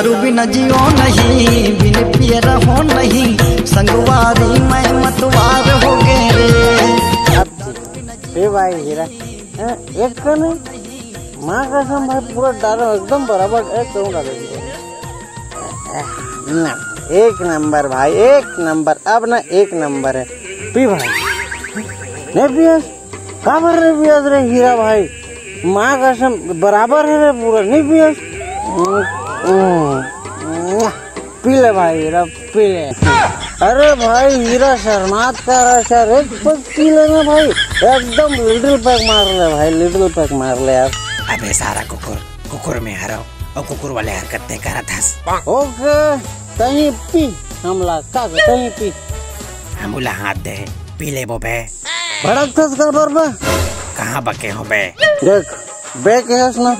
दारू बिना जियो नहीं, बिन पिए रहो नहीं, संगवारी मैं मतवार हो गए रे। भाई हीरा एक का नहीं माँ कसम भाई पूरा डालो एकदम बराबर एक करूँ डालो एक नंबर भाई एक नंबर। अब ना एक नंबर है पी भाई नहीं पियास का भर नहीं पियास रे हीरा भाई माँ कसम बराबर है रे पूरा नहीं पियास पी ले भाई हीरा पी ले। अरे भाई हीरा शर्मात का रहा एक पग पी लेना भाई एकदम लिटिल पैक मार ले भाई लिटिल पैक मार ले यार। अबे सारा कुकुर में हरा और कुकुर वाले हरकतें करा था। ओके कहीं पी हमला का कहीं पी हमला हाथ दे पी ले बे भड़क थस कर बरबा कहाँ बके हो बे देख बेक है ना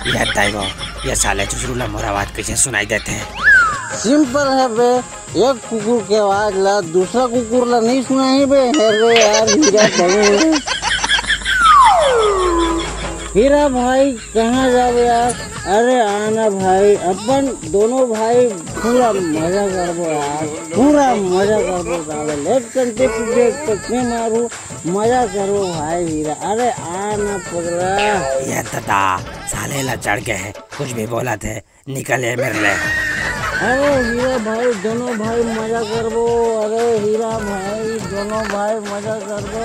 ये ताइबो ये साले चुचरुला मोर आवाज कैसे सुनाई देते हैं। सिंपल है बे एक कुकुर के आवाज ला दूसरा कुकुर ला नहीं सुनाई बे अरे यार हीरा भाई कहाँ जाओ यार। अरे आना भाई अपन दोनों भाई पूरा मजा करबो यार पूरा मजा करबो दादा लेट करते पीछे मारू मजा करो भाई हीरा। अरे आना पगला ये दादा साले ला चढ़ के है कुछ भी बोला थे निकले मेरे ले। अरे हीरा भाई दोनों भाई मजा करबो। अरे हीरा भाई दोनों भाई मजा करबो।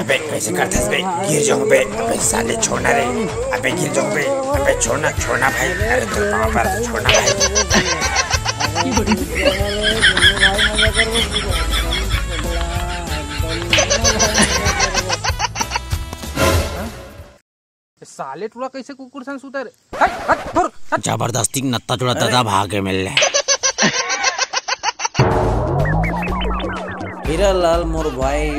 अबे कैसे करते बे गिर जाऊं बे अबे साले छोड़ना रे अबे गिर जाऊं बे अबे छोड़ना भाई अरे तो पापा छोड़ना भाई। साले टुड़ा कैसे कुकुर संग सुतर जबरदस्ती नत्ता चुड़ा दादा भागे मिल हीरा लाल मोर भाई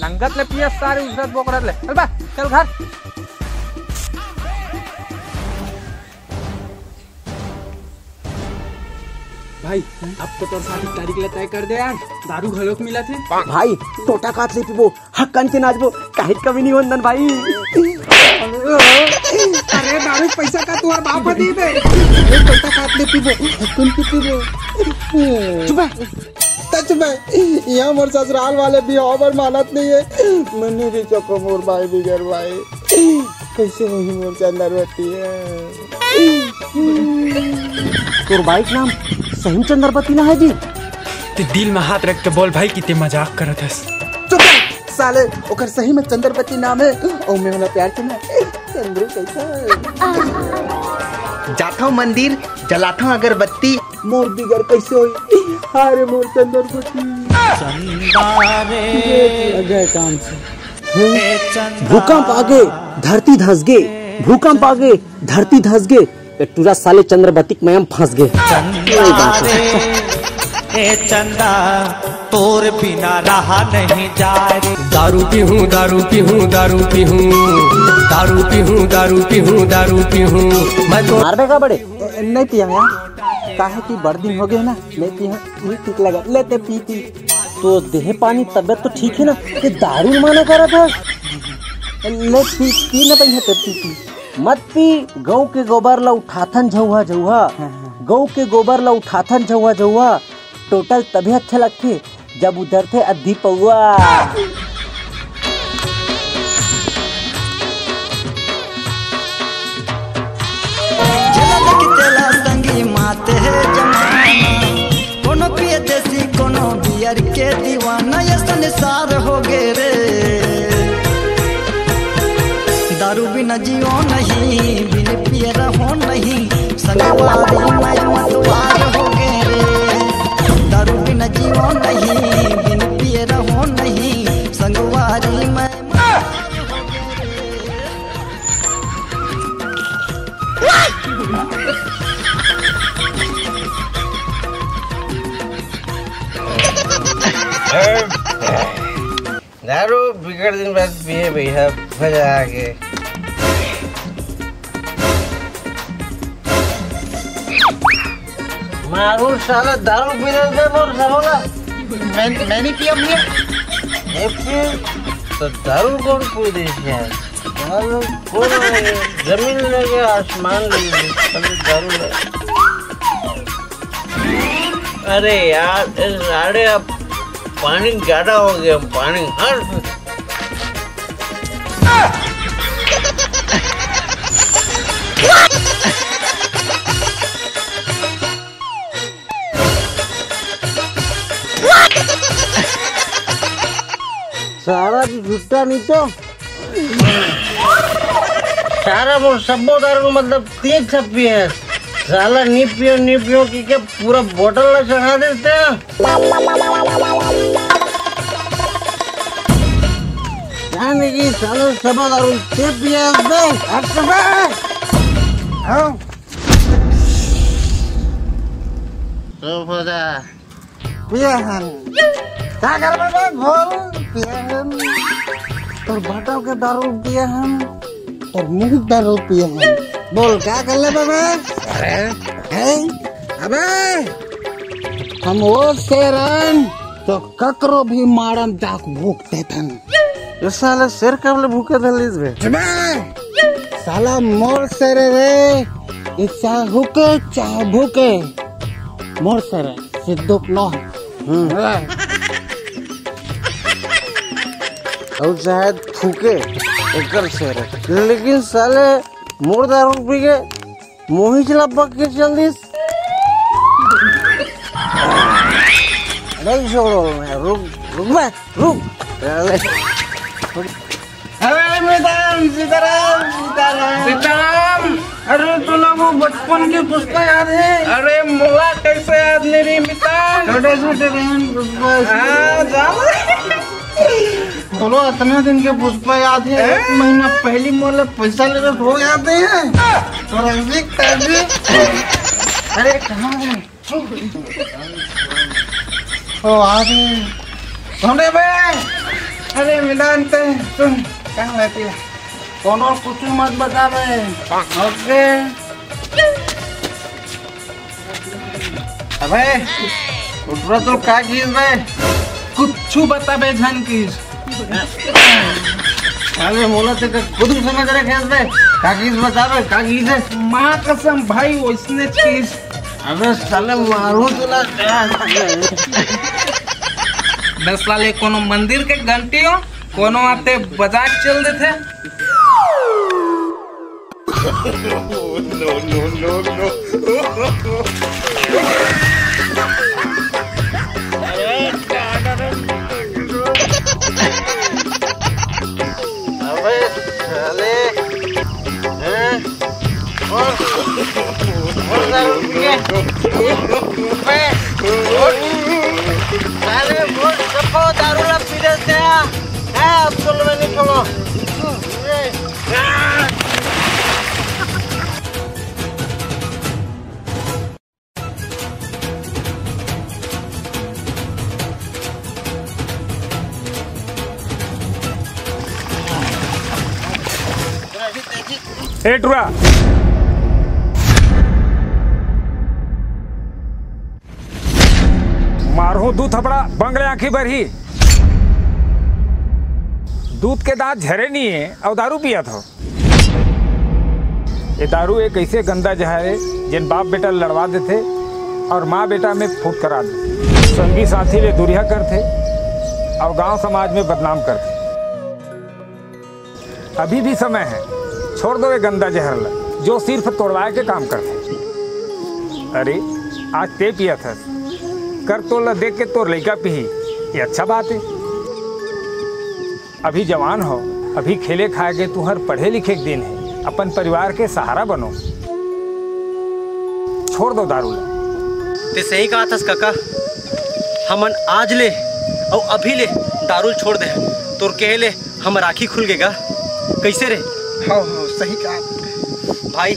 लंगत ले पिया सारे उजरत बोकरत ले चल बा चल घर। भाई अब तो तोर शादी तारीख ले तय कर दे यार दारू घलोक मिला थे भाई टोटा काट ले पीबो हक्कन से नाचबो काहे कभी नहीं होंदन भाई। अरे दारू पैसा का तोर बाप दी बे टोटा काट ले पीबो हक्कन से पीबो चुप सच में यहाँ मोर ससुराल वाले भी और मानत नहीं है मन्ने भी चको मोर भाई बिगर भाई कैसे वही मोर चंदर होती है। तोर बाइक नाम सही चंद्रवती ना है जी ते दिल में हाथ रख के बोल भाई कि ते मजाक करत हस। चुप साले ओकर सही में चंद्रवती नाम है और मैं वाला प्यार के ना चंद्रू कैसा जाता हूँ मंदिर जलाता हूँ अगरबत्ती मोर बिगर कैसे होई हारे मोर चंद्रवती अजय काम से भूकंप आगे धरती धस गे भूकंप आगे धरती धस गे टूरा साले चंद्रवती में हम फंस गए। चंदा तोर बिना रहा नहीं जा रे। दारू पीहूं दारू पीहूं दारू पीहूं दारू पीहूं दारू पीहूं दारू पीहूं मैं तो मारबे का बड़े नहीं पिया यार काहे की बड़ दिन हो गए ना नहीं पिया नहीं ठीक लगा लेते पीती तो देह पानी तबियत तो ठीक है ना ये दारू माना करा था ले पी ना पई है पीती मत पी। गौ के गोबर ला उठाथन झौहा झौहा गौ के गोबर ला उठाथन झौहा झौहा टोटल तभी अच्छा लगते जब उधर थे अद्धी पौआ। कोनो पिए देसी कोनो बियर के दीवाना ये संसार हो गए रे। दारू बिना जियो नहीं, बिन पिए रहो नहीं, संगवारी मैं मतवार हो गए रे। दारू बिना जियो नहीं, बिन पिए रहो नहीं, संगवारी मैं दारू बिगड़ दिन बाद पिए भैया मजा आ गए। मारू साला दारू पीने से मोर सबोला मैं नहीं पिया तो दारू कौन पी दे यार जमीन ले गया, आसमान ले गया, दारू ले। अरे यार साढ़े अब पानी ज्यादा हो गया, पानी हर सारा भी झूठा नहीं तो सारा वो सबो दारू मतलब 3 छप्पी है साला नहीं पियो कि क्या पूरा बोतल चढ़ा देते हैं। जाने की सालों सबो दारू पिया क्या कर रहे बोल पिया हम और बाटो के दारू पिया हम और मुंह दारू पिया हम बोल क्या कर ले बाबा। अबे हम वो शेरन तो ककरो भी मारम जाक भूखते थन। इस साले शेर कब भूखे धलीस बे साला मोर शेर रे इच्छा हुके चाहे भूखे मोर शेर सिद्धुक नो और शायद थूके एकर शेर लेकिन साले मोर दारू पी के मोही चला पक के चल दिस नहीं छोड़ो मैं रुक अरे मैदान सीताराम अरे तुला वो बचपन की पुष्पा याद है। अरे मुला कैसे याद नहीं रही मितान छोटे बहन पुष्पा बोलो इतने दिन के पुष्पा याद है। 1 महीना पहली मोले पैसा ले रहे हो जाते हैं तो अरे कहाँ है ओ आज सुने बे अरे मिलान ते सुन कहाँ रहती है कोनो कुछ मत बता बे ओके अबे उठरा तो क्या चीज बे कुछ बता बे झन की अरे मोला ते खुद समझ रहे खेल बे क्या चीज बता बे क्या चीज है माँ कसम भाई उसने चीज अबे साले मारू तुला 10 साले कोनो मंदिर के घंटी हो कोनो आते बजा चल देते। अबे साले दारू ला पी देते हैं अब चलो मैं नहीं छोड़ो ए टुरा मारो दू थपड़ा बंगले आंखी भरी दूध के दांत झरे नहीं है और दारू पिया था। ये दारू एक ऐसे गंदा जहर है जिन बाप बेटा लड़वा देते और माँ बेटा में फूट करा देते संगी साथी ले दुरिया करते और गांव समाज में बदनाम करते। अभी भी समय है छोड़ दो ये गंदा जहर जो सिर्फ तोड़वाए के काम करते। अरे आज ते पिया था कर तो ला देख के तो लड़का पी ये अच्छा बात है। अभी जवान हो अभी खेले खाए के तू हर पढ़े लिखे के दिन है अपन परिवार के सहारा बनो छोड़ दो दारू ला। ते सही कहा था काका हमन आज ले और अभी ले दारू छोड़ दे तो कहले हम राखी खुल गेगा कैसे रे। हाँ सही कहा भाई।